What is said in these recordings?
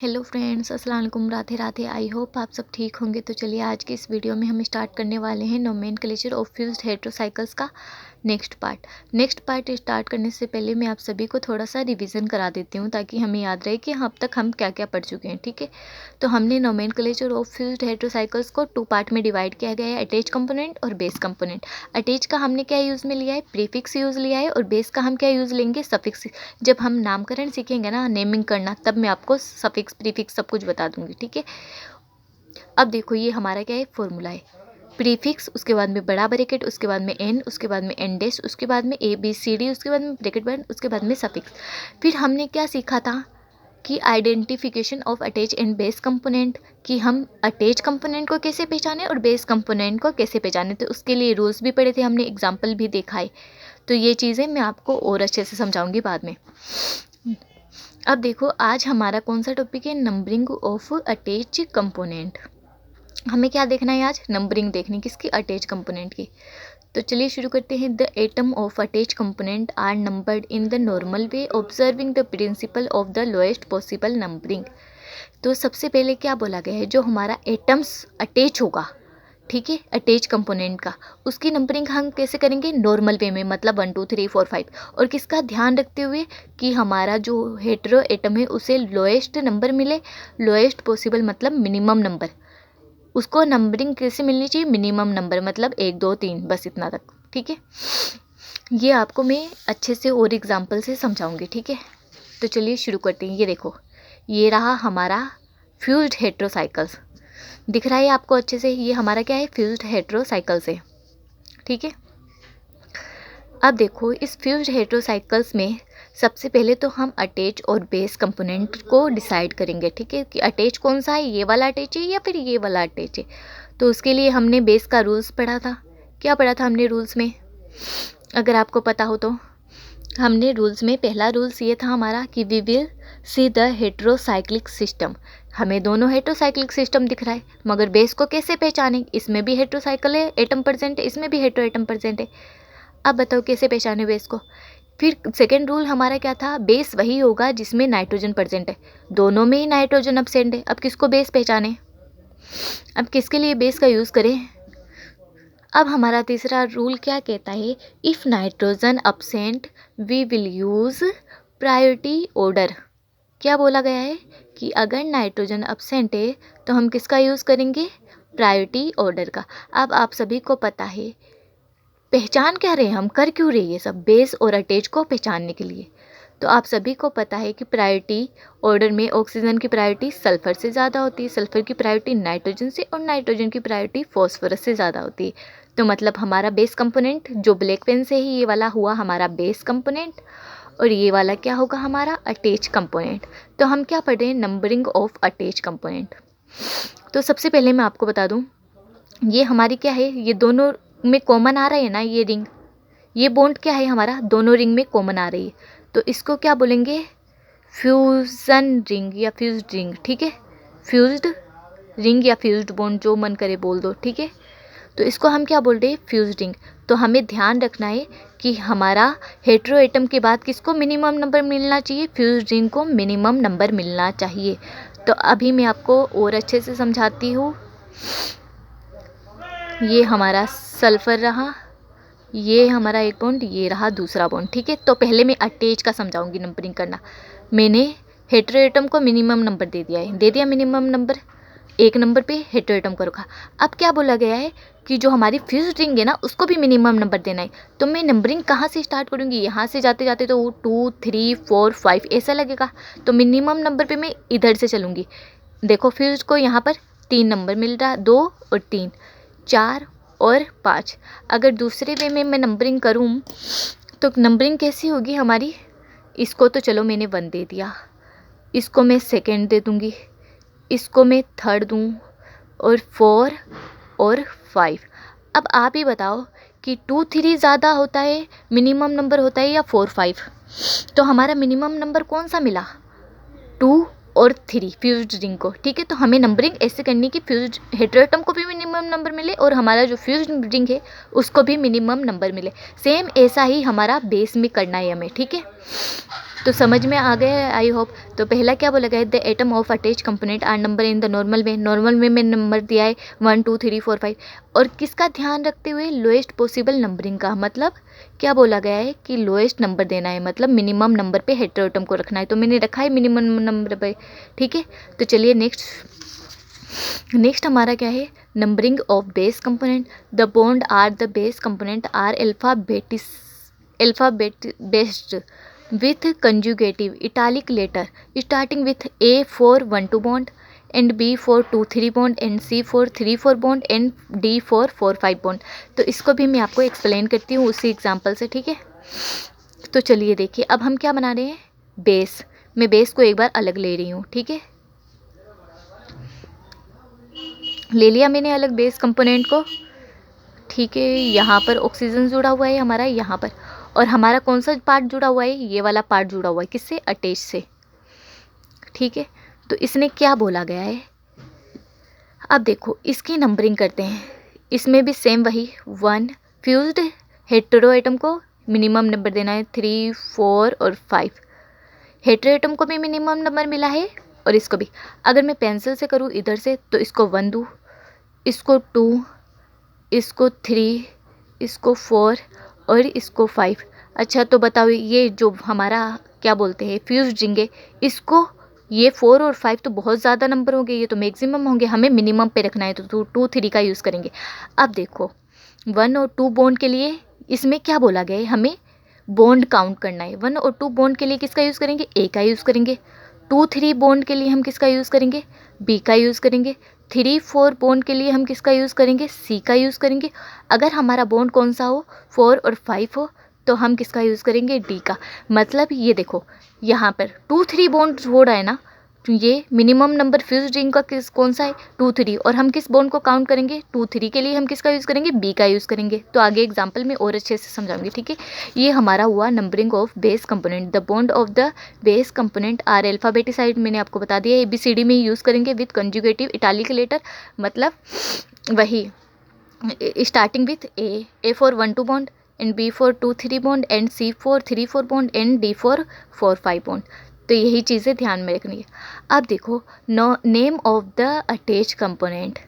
Hello friends, अस्सलाम वालेकुम, Radhe Radhe. I hope आप सब ठीक होंगे। तो चलिए आज की इस वीडियो में हम स्टार्ट करने वाले हैं नोमेनक्लेचर ऑफ फ्यूज्ड हेटेरोसाइकल्स का नेक्स्ट पार्ट स्टार्ट करने से पहले मैं आप सभी को थोड़ा सा रिवीजन करा देती हूँ ताकि हमें याद रहे कि अब तक हम क्या क्या पढ़ चुके हैं। ठीक है, तो हमने नोमेनक्लेचर ऑफ फ्यूज्ड हेटेरोसाइकल्स को 2 पार्ट में डिवाइड किया गया है, अटैच कंपोनेंट और बेस कंपोनेंट। अटैच का हमने क्या यूज़ में लिया है, प्रीफिक्स यूज़ लिया है, और बेस का हम क्या यूज़ लेंगे, सफिक्स। जब हम नामकरण सीखेंगे ना, नेमिंग करना, तब मैं आपको सफिक्स प्रीफिक्स सब कुछ बता दूंगी। ठीक है, अब देखो ये हमारा क्या है, फॉर्मूला है। प्रीफिक्स, उसके बाद में बड़ा ब्रैकेट, उसके बाद में एन, उसके बाद में एन डैश, उसके बाद में ए बी सी डी, उसके बाद में ब्रैकेट बंद, उसके बाद में सफिक्स। फिर हमने क्या सीखा था कि identification of attach and base component, कि हम अटैच कंपोनेंट को कैसे पहचाने और बेस कंपोनेंट को कैसे पहचाने। तो उसके लिए रूल्स भी पढ़े थे हमने, एग्जाम्पल भी देखा है। तो ये चीज़ें मैं आपको और अच्छे से समझाऊंगी बाद में। अब देखो आज हमारा कौन सा टॉपिक है, नंबरिंग ऑफ अटैच कंपोनेंट। हमें क्या देखना है आज, नंबरिंग देखनी किसकी, अटैच कंपोनेंट की। तो चलिए शुरू करते हैं। The atom of attach component are numbered in the normal way observing the principle of the lowest possible numbering. तो सबसे पहले क्या बोला गया है, जो हमारा एटम्स अटैच होगा, ठीक है, अटैच कंपोनेंट का, उसकी नंबरिंग हम कैसे करेंगे, नॉर्मल वे में, मतलब 1 2 3 4 5। और किसका ध्यान रखते हुए कि हमारा जो हेटेरो एटम है उसे लोएस्ट नंबर मिले, लोएस्ट पॉसिबल मतलब मिनिमम नंबर। उसको नंबरिंग कैसे मिलनी चाहिए, मिनिमम नंबर, मतलब 1 2 3, बस इतना तक। ठीक है, ये आपको मैं अच्छे से और एग्जाम्पल से समझाऊंगी। ठीक है, तो चलिए शुरू करते हैं। ये देखो, ये रहा हमारा फ्यूज्ड हेटेरोसाइकल्स, दिख रहा है आपको अच्छे से, ये हमारा क्या है, फ्यूज्ड हेटेरोसाइकल्स है। ठीक है, अब देखो इस फ्यूज्ड हेटेरोसाइकल्स में सबसे पहले तो हम अटैच और बेस कंपोनेंट को डिसाइड करेंगे। ठीक है, कि अटैच कौन सा है, ये वाला अटैच है या फिर ये वाला अटैच है। तो उसके लिए हमने बेस का रूल्स पढ़ा था। क्या पढ़ा था हमने रूल्स में, अगर आपको पता हो तो। हमने रूल्स में पहला रूल्स ये था हमारा कि we will see the heterocyclic system. हमें दोनों हेटेरोसाइक्लिक सिस्टम दिख रहा है, मगर बेस को कैसे पहचानें, इसमें भी हेटेरोसाइकिल है, एटम प्रेजेंट है, इसमें भी हेटेरो एटम प्रेजेंट है। अब बताओ कैसे पहचाने बेस को। फिर सेकेंड रूल हमारा क्या था, बेस वही होगा जिसमें नाइट्रोजन प्रेजेंट है, दोनों में ही नाइट्रोजन अब्सेंट है। अब किसको बेस पहचाने, अब किसके लिए बेस का यूज़ करें। अब हमारा तीसरा रूल क्या कहता है, if nitrogen absent we will use priority order. क्या बोला गया है कि अगर नाइट्रोजन अब्सेंट है तो हम किसका यूज़ करेंगे, प्रायोरिटी ऑर्डर का। अब आप सभी को पता है, पहचान क्या रहे हम, कर क्यों रहे ये सब, बेस और अटैच को पहचानने के लिए। तो आप सभी को पता है कि प्रायोरिटी ऑर्डर में ऑक्सीजन की प्रायोरिटी सल्फर से ज़्यादा होती है, सल्फर की प्रायोरिटी नाइट्रोजन से, और नाइट्रोजन की प्रायोरिटी फॉस्फोरस से ज़्यादा होती है। तो मतलब हमारा बेस कंपोनेंट जो ब्लैक पेन से ही ये वाला हुआ हमारा बेस कंपोनेंट, और ये वाला क्या होगा हमारा अटैच कंपोनेंट। तो हम क्या पढ़ रहे हैं, नंबरिंग ऑफ अटैच कंपोनेंट। तो सबसे पहले मैं आपको बता दूं, ये हमारी क्या है, ये दोनों में कॉमन आ रहा है ना, ये रिंग, ये बॉन्ड क्या है हमारा, दोनों रिंग में कॉमन आ रही है। तो इसको क्या बोलेंगे, फ्यूजन रिंग या फ्यूज्ड रिंग। ठीक है, फ्यूज्ड रिंग या फ्यूज्ड बॉन्ड, जो मन करे बोल दो। ठीक है, तो इसको हम क्या बोल रहे हैं, फ्यूज्ड रिंग। तो हमें ध्यान रखना है कि हमारा हेटेरो एटम के बाद किसको मिनिमम नंबर मिलना चाहिए, फ्यूज्ड रिंग को मिनिमम नंबर मिलना चाहिए। तो अभी मैं आपको और अच्छे से समझाती हूँ। ये हमारा सल्फर रहा, ये हमारा एक बॉन्ड, ये रहा दूसरा बॉन्ड। ठीक है, तो पहले मैं अटैच का समझाऊंगी नंबरिंग करना। मैंने हेटेरो एटम को मिनिमम नंबर दे दिया है, दे दिया मिनिमम नंबर, 1 नंबर पे हेटेरो एटम को रखा। अब क्या बोला गया है कि जो हमारी फ्यूज्ड रिंग है ना, उसको भी मिनिमम नंबर देना है। तो मैं नंबरिंग कहाँ से स्टार्ट करूँगी, यहाँ से जाते जाते तो 2 3 4 5 ऐसा लगेगा। तो मिनिमम नंबर पे मैं इधर से चलूँगी। देखो फ्यूज्ड को यहाँ पर 3 नंबर मिल रहा, 2 और 3, 4 और 5। अगर दूसरे वे में मैं नंबरिंग करूँ तो नंबरिंग कैसी होगी हमारी, इसको तो चलो मैंने 1 दे दिया, इसको मैं सेकेंड दे दूँगी, इसको मैं थर्ड दूँ, और 4 और 5। अब आप ही बताओ कि 2 3 ज़्यादा होता है, मिनिमम नंबर होता है, या 4 5। तो हमारा मिनिमम नंबर कौन सा मिला, 2 और 3 फ्यूज्ड रिंग को। ठीक है, तो हमें नंबरिंग ऐसे करनी कि फ्यूज्ड हेटेरो एटम को भी मिनिमम नंबर मिले और हमारा जो फ्यूज्ड रिंग है उसको भी मिनिमम नंबर मिले। सेम ऐसा ही हमारा बेस में करना है हमें। ठीक है, तो समझ में आ गया है आई होप। तो पहला क्या बोला गया है, the atom of attach component are number in the normal way. Normal way में नंबर दिया है 1 2 3 4 5, और किसका ध्यान रखते हुए, लोएस्ट पॉसिबल नंबरिंग का। मतलब क्या बोला गया है कि लोएस्ट नंबर देना है, मतलब मिनिमम नंबर पे हेटेरोएटम को रखना है। तो मैंने रखा है मिनिमम नंबर पे, ठीक है। तो चलिए नेक्स्ट हमारा क्या है, numbering of base component. The bond are the base component are alphabet based with conjugative italic letter starting with A for 1 2 bond and B for 2 3 bond and C for 3 4 bond and D for 4 5 bond। तो इसको भी मैं आपको explain करती हूँ उसी example से, ठीक है। तो चलिए देखिए, अब हम क्या बना रहे हैं, बेस। मैं बेस को एक बार अलग ले रही हूँ, ठीक है। ले लिया मैंने अलग बेस कंपोनेंट को, ठीक है। यहाँ पर ऑक्सीजन जुड़ा हुआ है हमारा यहाँ पर, और हमारा कौन सा पार्ट जुड़ा हुआ है, ये वाला पार्ट जुड़ा हुआ है किससे, अटैच से, ठीक है। तो इसने क्या बोला गया है, अब देखो इसकी नंबरिंग करते हैं। इसमें भी सेम वही 1, फ्यूज्ड हेटेरो एटम को मिनिमम नंबर देना है 3 4 और 5। हेटेरो एटम को भी मिनिमम नंबर मिला है और इसको भी। अगर मैं पेंसिल से करूँ इधर से तो इसको 1 दूँ, इसको 2, इसको 3, इसको 4 और इसको 5। अच्छा तो बताओ ये जो हमारा क्या बोलते हैं फ्यूज रिंग है, इसको ये 4 और 5 तो बहुत ज़्यादा नंबर होंगे, ये तो मैक्सिमम होंगे, हमें मिनिमम पे रखना है तो 2 3 का यूज़ करेंगे। अब देखो 1 और 2 बॉन्ड के लिए इसमें क्या बोला गया है, हमें बॉन्ड काउंट करना है। 1 और 2 बॉन्ड के लिए किसका यूज़ करेंगे, ए का यूज़ करेंगे। 2 3 बॉन्ड के लिए हम किसका यूज़ करेंगे, बी का यूज़ करेंगे। 3 4 बॉन्ड के लिए हम किसका यूज़ करेंगे, सी का यूज़ करेंगे। अगर हमारा बॉन्ड कौन सा हो, 4 और 5 हो, तो हम किसका यूज़ करेंगे, डी का। मतलब ये देखो यहाँ पर 2 3 बॉन्ड हो रहा है ना, तो ये मिनिमम नंबर फ्यूज रिंग का कौन सा है, 2 3, और हम किस बॉन्ड को काउंट करेंगे, 2 3 के लिए हम किसका यूज़ करेंगे, बी का यूज़ करेंगे। तो आगे एग्जाम्पल में और अच्छे से समझाऊंगी, ठीक है। ये हमारा हुआ numbering of base component. The bond of the base component are alphabetised, मैंने आपको बता दिया, ABCD में यूज़ करेंगे विथ कंजुगेटिव इटालिक लेटर। मतलब वही starting with A for 1 2 bond and B for 2 3 bond and C for 3 4 bond and D for 4 5 bond। तो यही चीज़ें ध्यान में रखनी है। अब देखो name of the attach component,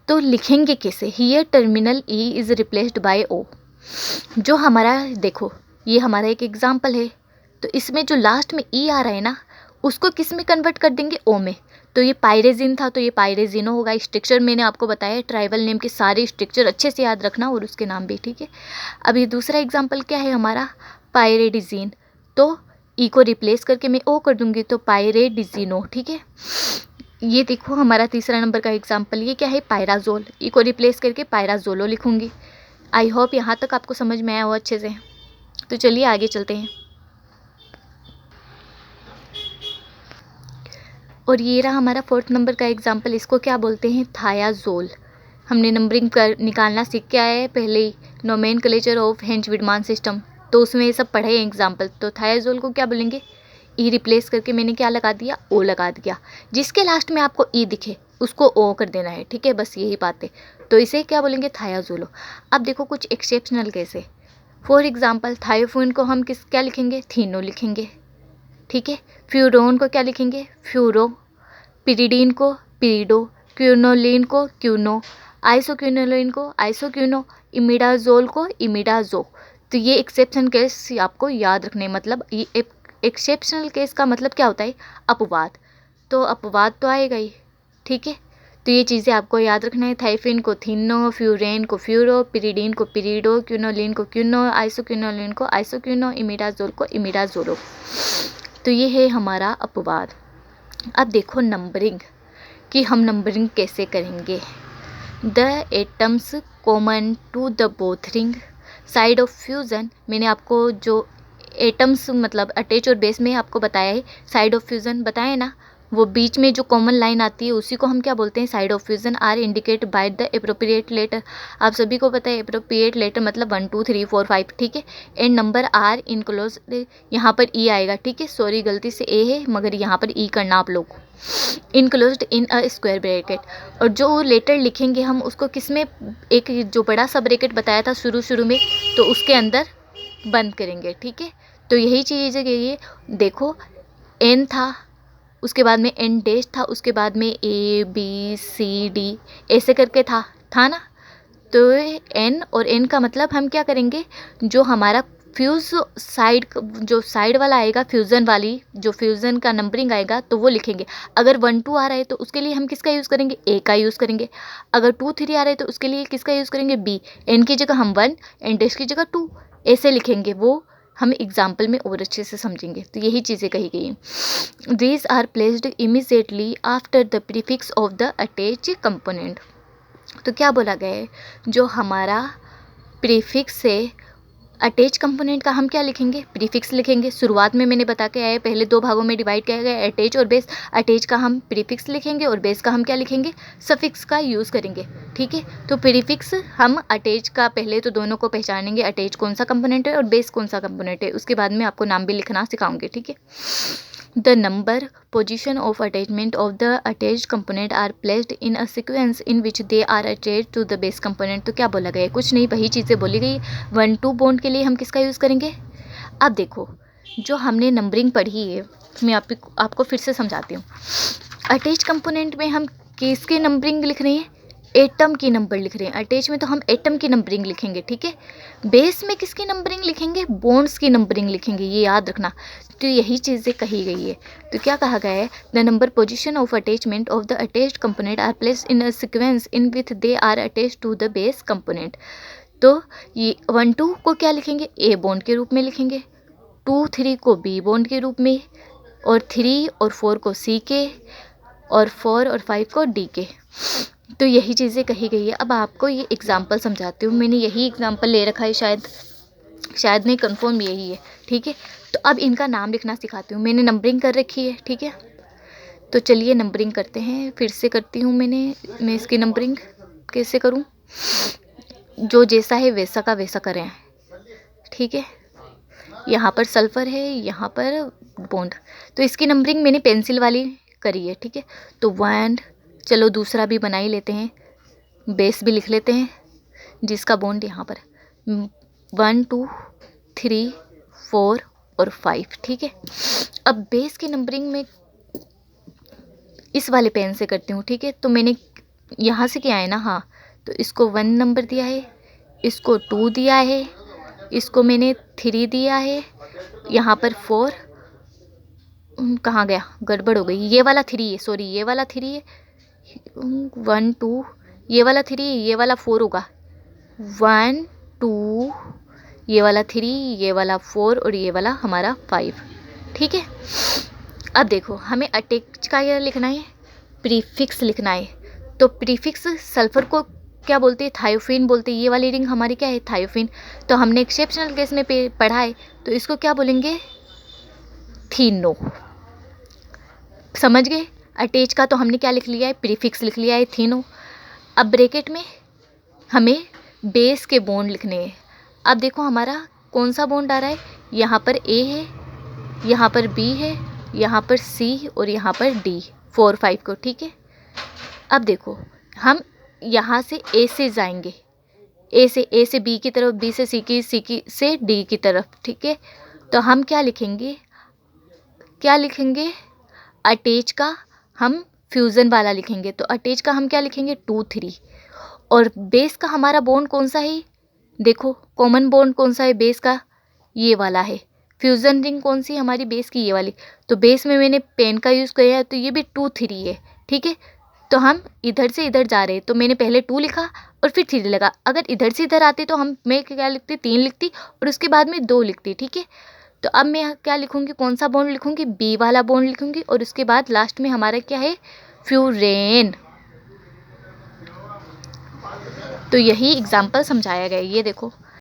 तो लिखेंगे कैसे, here terminal E is replaced by O। जो हमारा देखो ये हमारा एक एग्जाम्पल है, तो इसमें जो लास्ट में E आ रहा है ना, उसको किस में कन्वर्ट कर देंगे, O में। तो ये पायरेजिन था तो ये पायरेजिनो होगा। स्ट्रक्चर मैंने आपको बताया, ट्राइबल नेम के सारे स्ट्रक्चर अच्छे से याद रखना और उसके नाम भी, ठीक है। अब ये दूसरा एग्जाम्पल क्या है हमारा, पायरेडिजिन। तो ई को रिप्लेस करके मैं ओ कर दूंगी तो पायरेडिजिनो, ठीक है। ये देखो हमारा तीसरा नंबर का एग्जाम्पल, ये क्या है, पायराजोल। ई को रिप्लेस करके पायराजोलो लिखूंगी। आई होप यहाँ तक आपको समझ में आया हो अच्छे से। तो चलिए आगे चलते हैं। और ये रहा हमारा 4th नंबर का एग्जाम्पल, इसको क्या बोलते हैं, थायाजोल। हमने नंबरिंग कर निकालना सीख के आए हैं पहले ही, नोमेनक्लेचर ऑफ हेंच-विडमान सिस्टम, तो उसमें ये सब पढ़े हैं एग्जाम्पल। तो थायाजोल को क्या बोलेंगे, ई रिप्लेस करके मैंने क्या लगा दिया, ओ लगा दिया। जिसके लास्ट में आपको ई दिखे उसको ओ कर देना है, ठीक है, बस यही बात है। तो इसे क्या बोलेंगे, थायाजोलो। अब देखो कुछ एक्सेप्शनल केस है। फॉर एग्जाम्पल थायोफोन को हम क्या लिखेंगे, थीनो लिखेंगे, ठीक है। फ्यूरोन को क्या लिखेंगे, फ्यूरो। पिरिडीन को पिरिडो। क्यूनोलिन को क्यूनो। आइसोक्यूनोलिन को आइसोक्यूनो। इमिडाजोल को इमिडाजो। तो ये एक्सेप्शन केस आपको याद रखने, मतलब ये एक्सेप्शनल केस का मतलब क्या होता है, अपवाद। तो अपवाद तो आएगा ही, ठीक है। तो ये चीज़ें आपको याद रखना है। थाइफिन को थीनो, फ्यूरेन को फ्यूरो, पिरिडीन को पिरिडो, क्यूनोलिन को क्यूनो, आइसोक्यूनोलिन को आइसोक्यूनो, इमिडाजोल को इमिडाजोलो। तो ये है हमारा अपवाद। अब देखो नंबरिंग, कि हम नंबरिंग कैसे करेंगे। The atoms common to the both ring side of fusion, मैंने आपको जो एटम्स मतलब अटैच और बेस में आपको बताया है, साइड ऑफ फ्यूज़न बताया ना, वो बीच में जो कॉमन लाइन आती है उसी को हम क्या बोलते हैं, side of fusion are indicate by the appropriate letter. आप सभी को पता है एप्रोप्रिएट लेटर मतलब 1 2 3 4 5, ठीक है। एंड नंबर आर इनक्लोज, यहाँ पर ई आएगा, ठीक है। सॉरी गलती से ए है मगर यहाँ पर ई करना आप लोग को। Enclosed in a square bracket, और जो लेटर लिखेंगे हम उसको किस में, एक जो बड़ा सा ब्रैकेट बताया था शुरू में, तो उसके अंदर बंद करेंगे, ठीक है। तो यही चीज़ है ये देखो, N था, उसके बाद में N डैश था, उसके बाद में A B C D ऐसे करके था ना। तो N और N का मतलब हम क्या करेंगे, जो हमारा फ्यूज़ साइड, जो साइड वाला आएगा फ्यूज़न वाली, जो फ्यूज़न का नंबरिंग आएगा तो वो लिखेंगे। अगर 1 2 आ रहा है तो उसके लिए हम किसका यूज़ करेंगे, A का यूज़ करेंगे। अगर 2 3 आ रहा है तो उसके लिए किसका यूज़ करेंगे, B। N की जगह हम 1, N डैश की जगह 2 ऐसे लिखेंगे। वो हम एग्जाम्पल में और अच्छे से समझेंगे। तो यही चीज़ें कही गई हैं। These are placed immediately after the prefix of the attach component. तो क्या बोला गया है, जो हमारा प्रीफिक्स है अटैच कंपोनेंट का हम क्या लिखेंगे, प्रीफिक्स लिखेंगे। शुरुआत में मैंने बता के आया, पहले 2 भागों में डिवाइड किया गया, अटैच और बेस। अटैच का हम प्रीफिक्स लिखेंगे और बेस का हम क्या लिखेंगे, सफिक्स का यूज़ करेंगे। ठीक है, तो प्रीफिक्स हम अटैच का पहले तो दोनों को पहचानेंगे, अटैच कौन सा कंपोनेंट है और बेस कौन सा कंपोनेंट है। उसके बाद में आपको नाम भी लिखना सिखाऊंगी। ठीक है, the number position of attachment of the attached component are placed in a sequence in which they are attached to the base component। तो क्या बोला गया है, कुछ नहीं, वही चीज़ें बोली गई। 1 2 बॉन्ड के लिए हम किसका यूज़ करेंगे। अब देखो, जो हमने नंबरिंग पढ़ी है, मैं आपको फिर से समझाती हूँ। अटैच कंपोनेंट में हम किसकी नंबरिंग लिख रहे हैं, एटम की नंबर लिख रहे हैं। अटैच में तो हम एटम की नंबरिंग लिखेंगे। ठीक है, बेस में किसकी नंबरिंग लिखेंगे, बॉन्ड्स की नंबरिंग लिखेंगे, ये याद रखना। तो यही चीज़ें कही गई है। तो क्या कहा गया है, the number position of attachment of the attached component are placed in a sequence in with they are attached to the base component. तो ये 1 2 को क्या लिखेंगे, ए बॉन्ड के रूप में लिखेंगे, 2 3 को बी बॉन्ड के रूप में, और 3 और 4 को सी के, और 4 और 5 को डी के। तो यही चीज़ें कही गई है। अब आपको ये एग्जाम्पल समझाती हूँ। मैंने यही एग्जाम्पल ले रखा है, शायद नहीं, कंफर्म यही है। ठीक है, तो अब इनका नाम लिखना सिखाती हूँ। मैंने नंबरिंग कर रखी है। ठीक है, तो चलिए नंबरिंग करते हैं। फिर से करती हूँ मैं इसकी नंबरिंग कैसे करूँ, जो जैसा है वैसा का वैसा करें। ठीक है, यहाँ पर सल्फ़र है, यहाँ पर बॉन्ड, तो इसकी नंबरिंग मैंने पेंसिल वाली करी है। ठीक है, तो 1, चलो दूसरा भी बना ही लेते हैं, बेस भी लिख लेते हैं, जिसका बॉन्ड यहाँ पर 1 2 3 4 और 5। ठीक है, अब बेस की नंबरिंग में इस वाले पेन से करती हूँ। ठीक है, तो मैंने यहाँ से क्या है ना, हाँ, तो इसको 1 नंबर दिया है, इसको 2 दिया है, इसको मैंने 3 दिया है, यहाँ पर 4, कहाँ गया, गड़बड़ हो गई, ये वाला 3 है, सॉरी ये वाला 3 है, 1 2, ये वाला 3, ये वाला 4 होगा, 1 2, ये वाला 3, ये वाला 4 और ये वाला हमारा 5। ठीक है, अब देखो हमें अटैच का क्या लिखना है, प्रीफिक्स लिखना है। तो प्रीफिक्स सल्फर को क्या बोलते हैं, थायोफिन बोलते हैं। ये वाली रिंग हमारी क्या है, थायोफिन। तो हमने एक्सेप्शनल केस में पढ़ा है, तो इसको क्या बोलेंगे, थीनो। समझ गए, अटैच का तो हमने क्या लिख लिया है, प्रीफिक्स लिख लिया है, थीनो। अब ब्रैकेट में हमें बेस के बॉन्ड लिखने हैं। अब देखो हमारा कौन सा बॉन्ड आ रहा है, यहाँ पर ए है, यहाँ पर बी है, यहाँ पर सी और यहाँ पर डी, 4 5 को। ठीक है, अब देखो हम यहाँ से ए से जाएंगे, ए से बी की तरफ, बी से सी की से डी की तरफ। ठीक है, तो हम क्या लिखेंगे, अटैच का हम फ्यूज़न वाला लिखेंगे। तो अटैच का हम क्या लिखेंगे, 2 3, और बेस का हमारा बॉन्ड कौन सा है, देखो कॉमन बॉन्ड कौन सा है बेस का, ये वाला है। फ्यूज़न रिंग कौन सी हमारी, बेस की ये वाली। तो बेस में मैंने पेन का यूज़ किया है, तो ये भी 2 3 है। ठीक है, तो हम इधर से इधर जा रहे हैं, तो मैंने पहले 2 लिखा और फिर 3 लगा। अगर इधर से इधर आते तो मैं क्या लिखती, 3 लिखती और उसके बाद में 2 लिखती। ठीक है, तो अब मैं क्या लिखूँगी, कौन सा बॉन्ड लिखूँगी, बी वाला बॉन्ड लिखूँगी, और उसके बाद लास्ट में हमारा क्या है, फ्यूरेन। तो यही एग्जाम्पल समझाया गया है। ये देखो